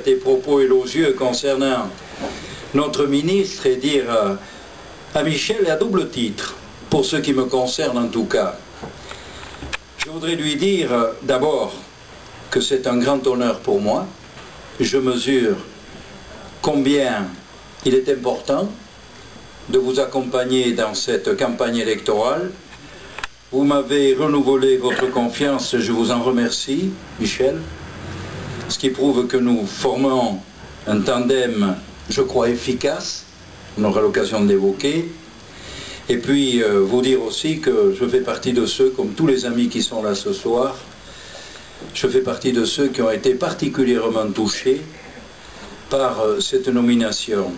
Tes propos élogieux concernant notre ministre et dire à Michel à double titre, pour ce qui me concerne en tout cas. Je voudrais lui dire d'abord que c'est un grand honneur pour moi. Je mesure combien il est important de vous accompagner dans cette campagne électorale. Vous m'avez renouvelé votre confiance, je vous en remercie, Michel. Ce qui prouve que nous formons un tandem, je crois, efficace. On aura l'occasion de l'évoquer. Et puis, vous dire aussi que je fais partie de ceux, comme tous les amis qui sont là ce soir, je fais partie de ceux qui ont été particulièrement touchés par cette nomination.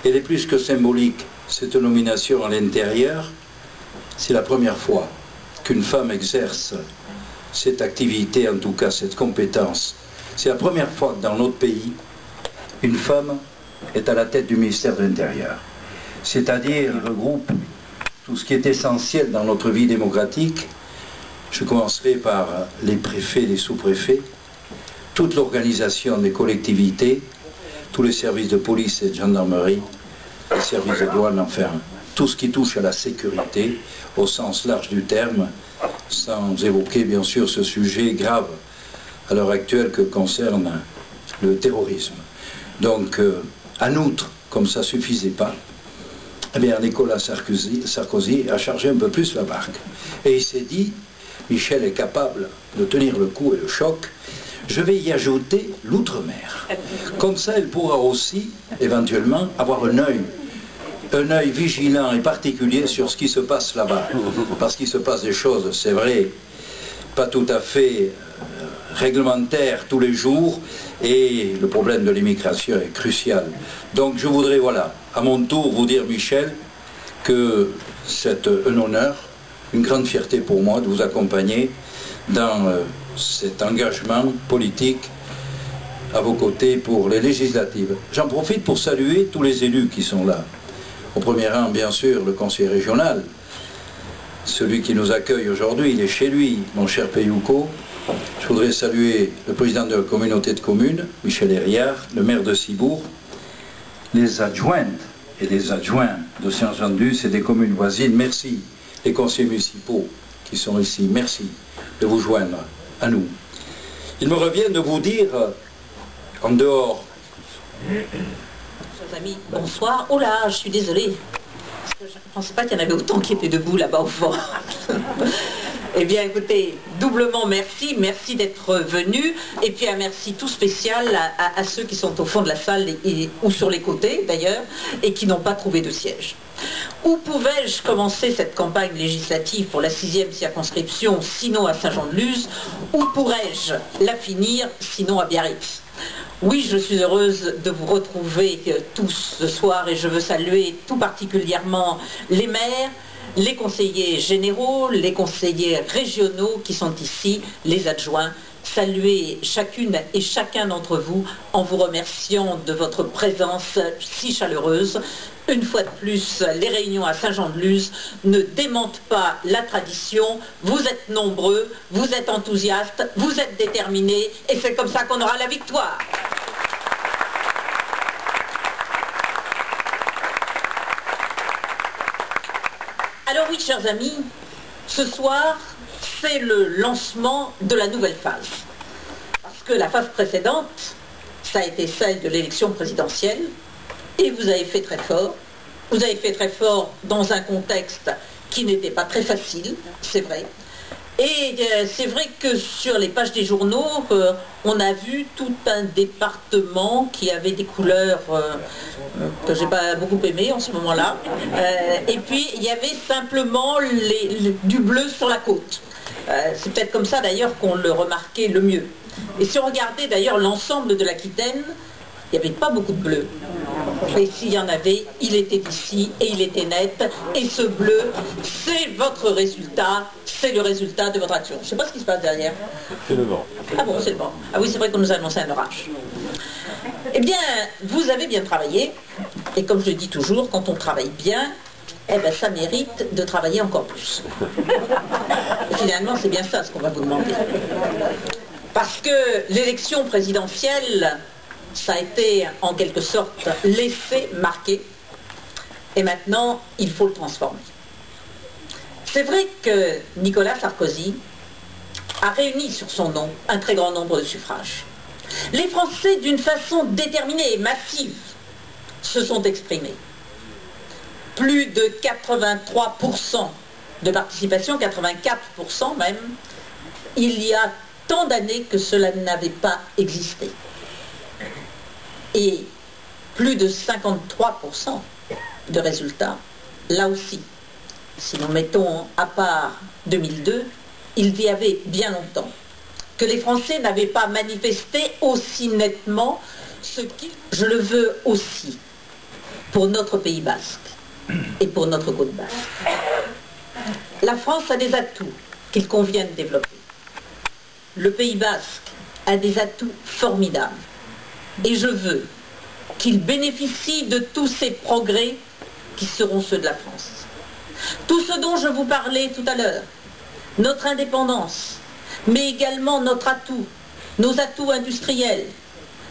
Elle est plus que symbolique, cette nomination à l'intérieur. C'est la première fois qu'une femme exerce cette activité, en tout cas cette compétence. C'est la première fois que dans notre pays, une femme est à la tête du ministère de l'Intérieur. C'est-à-dire, elle regroupe tout ce qui est essentiel dans notre vie démocratique. Je commencerai par les préfets, les sous-préfets, toute l'organisation des collectivités, tous les services de police et de gendarmerie, les services de douane, enfin, tout ce qui touche à la sécurité, au sens large du terme, sans évoquer bien sûr ce sujet grave à l'heure actuelle que concerne le terrorisme. Donc, en outre, comme ça ne suffisait pas, eh bien, Nicolas Sarkozy a chargé un peu plus la barque. Et il s'est dit, Michel est capable de tenir le coup et le choc, je vais y ajouter l'outre-mer. Comme ça, elle pourra aussi, éventuellement, avoir un œil vigilant et particulier sur ce qui se passe là-bas. Parce qu'il se passe des choses, c'est vrai, pas tout à fait réglementaires tous les jours, et le problème de l'immigration est crucial. Donc je voudrais, voilà, à mon tour vous dire, Michel, que c'est un honneur, une grande fierté pour moi de vous accompagner dans cet engagement politique à vos côtés pour les législatives. J'en profite pour saluer tous les élus qui sont là. Au premier rang, bien sûr, le conseiller régional, celui qui nous accueille aujourd'hui, il est chez lui, mon cher Peyouko. Je voudrais saluer le président de la communauté de communes, Michel Hériard, le maire de Cibourg, les adjointes et les adjoints de Saint-Jean-de-Luz et des communes voisines. Merci. Les conseillers municipaux qui sont ici, merci de vous joindre à nous. Il me revient de vous dire, en dehors... Chers amis, bonsoir. Oh là, je suis désolée. Parce que je ne pensais pas qu'il y en avait autant qui étaient debout là-bas au fond. Eh bien, écoutez, doublement merci. Merci d'être venus. Et puis un merci tout spécial à ceux qui sont au fond de la salle ou sur les côtés, d'ailleurs, et qui n'ont pas trouvé de siège. Où pouvais-je commencer cette campagne législative pour la 6e circonscription, sinon à Saint-Jean-de-Luz? Où pourrais-je la finir, sinon à Biarritz? Oui, je suis heureuse de vous retrouver tous ce soir et je veux saluer tout particulièrement les maires, les conseillers généraux, les conseillers régionaux qui sont ici, les adjoints. Saluer chacune et chacun d'entre vous en vous remerciant de votre présence si chaleureuse. Une fois de plus, les réunions à Saint-Jean-de-Luz ne démentent pas la tradition. Vous êtes nombreux, vous êtes enthousiastes, vous êtes déterminés et c'est comme ça qu'on aura la victoire. Alors oui, chers amis, ce soir, c'est le lancement de la nouvelle phase. Parce que la phase précédente, ça a été celle de l'élection présidentielle, et vous avez fait très fort. Vous avez fait très fort dans un contexte qui n'était pas très facile, c'est vrai. Et c'est vrai que sur les pages des journaux, on a vu tout un département qui avait des couleurs que j'ai pas beaucoup aimées en ce moment-là. Et puis il y avait simplement du bleu sur la côte. C'est peut-être comme ça d'ailleurs qu'on le remarquait le mieux. Et si on regardait d'ailleurs l'ensemble de l'Aquitaine, il n'y avait pas beaucoup de bleu. Et s'il y en avait, il était ici et il était net. Et ce bleu, c'est votre résultat, c'est le résultat de votre action. Je ne sais pas ce qui se passe derrière. C'est le vent. Ah bon, c'est le vent. Ah oui, c'est vrai qu'on nous a annoncé un orage. Eh bien, vous avez bien travaillé. Et comme je le dis toujours, quand on travaille bien, eh ben, ça mérite de travailler encore plus. Et finalement, c'est bien ça ce qu'on va vous demander. Parce que l'élection présidentielle, Ça a été en quelque sorte laissé marquer et maintenant il faut le transformer. C'est vrai que Nicolas Sarkozy a réuni sur son nom un très grand nombre de suffrages. Les Français, d'une façon déterminée et massive, se sont exprimés. Plus de 83% de participation, 84% même, il y a tant d'années que cela n'avait pas existé. Et plus de 53% de résultats, là aussi. Si nous mettons à part 2002, il y avait bien longtemps que les Français n'avaient pas manifesté aussi nettement ce qui, je le veux aussi, pour notre Pays basque et pour notre côte basque. La France a des atouts qu'il convient de développer. Le Pays basque a des atouts formidables. Et je veux qu'il bénéficie de tous ces progrès qui seront ceux de la France. Tout ce dont je vous parlais tout à l'heure, notre indépendance, mais également notre atout, nos atouts industriels,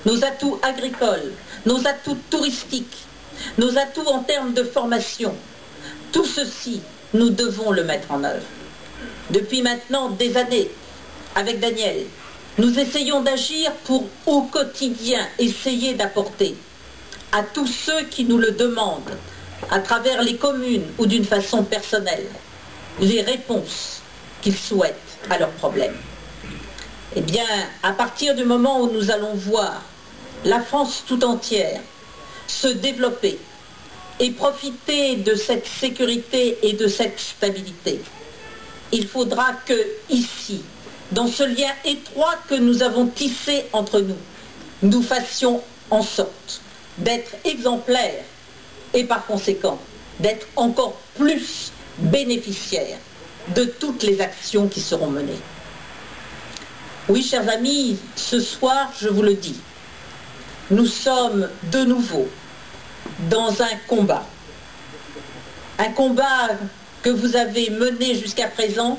nos atouts agricoles, nos atouts touristiques, nos atouts en termes de formation, tout ceci, nous devons le mettre en œuvre. Depuis maintenant des années, avec Daniel, nous essayons d'agir pour, au quotidien, essayer d'apporter à tous ceux qui nous le demandent, à travers les communes ou d'une façon personnelle, les réponses qu'ils souhaitent à leurs problèmes. Eh bien, à partir du moment où nous allons voir la France tout entière se développer et profiter de cette sécurité et de cette stabilité, il faudra que, ici, dans ce lien étroit que nous avons tissé entre nous, nous fassions en sorte d'être exemplaires et par conséquent d'être encore plus bénéficiaires de toutes les actions qui seront menées. Oui, chers amis, ce soir, je vous le dis, nous sommes de nouveau dans un combat que vous avez mené jusqu'à présent,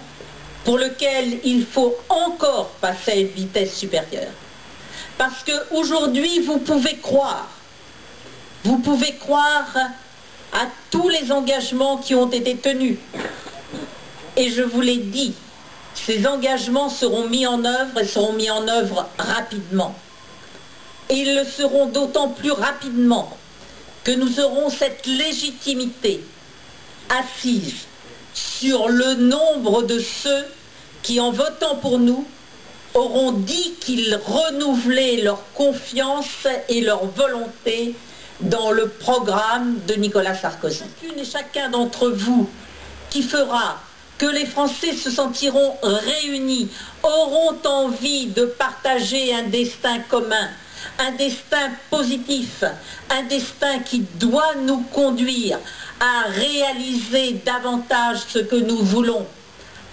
pour lequel il faut encore passer à une vitesse supérieure. Parce qu'aujourd'hui, vous pouvez croire à tous les engagements qui ont été tenus. Et je vous l'ai dit, ces engagements seront mis en œuvre et seront mis en œuvre rapidement. Et ils le seront d'autant plus rapidement que nous aurons cette légitimité assise sur le nombre de ceux qui, en votant pour nous, auront dit qu'ils renouvelaient leur confiance et leur volonté dans le programme de Nicolas Sarkozy. Chacune et chacun d'entre vous qui fera que les Français se sentiront réunis, auront envie de partager un destin commun, un destin positif, un destin qui doit nous conduire à réaliser davantage ce que nous voulons,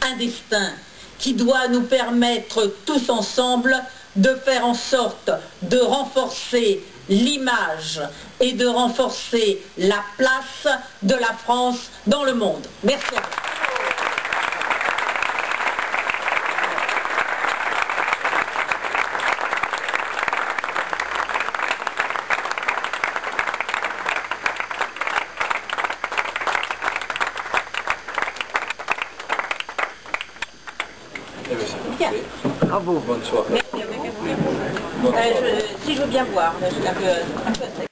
un destin qui doit nous permettre tous ensemble de faire en sorte de renforcer l'image et de renforcer la place de la France dans le monde. Merci à vous. Bien. Bravo. Bonne soirée. Si je veux bien voir, je suis un peu sec.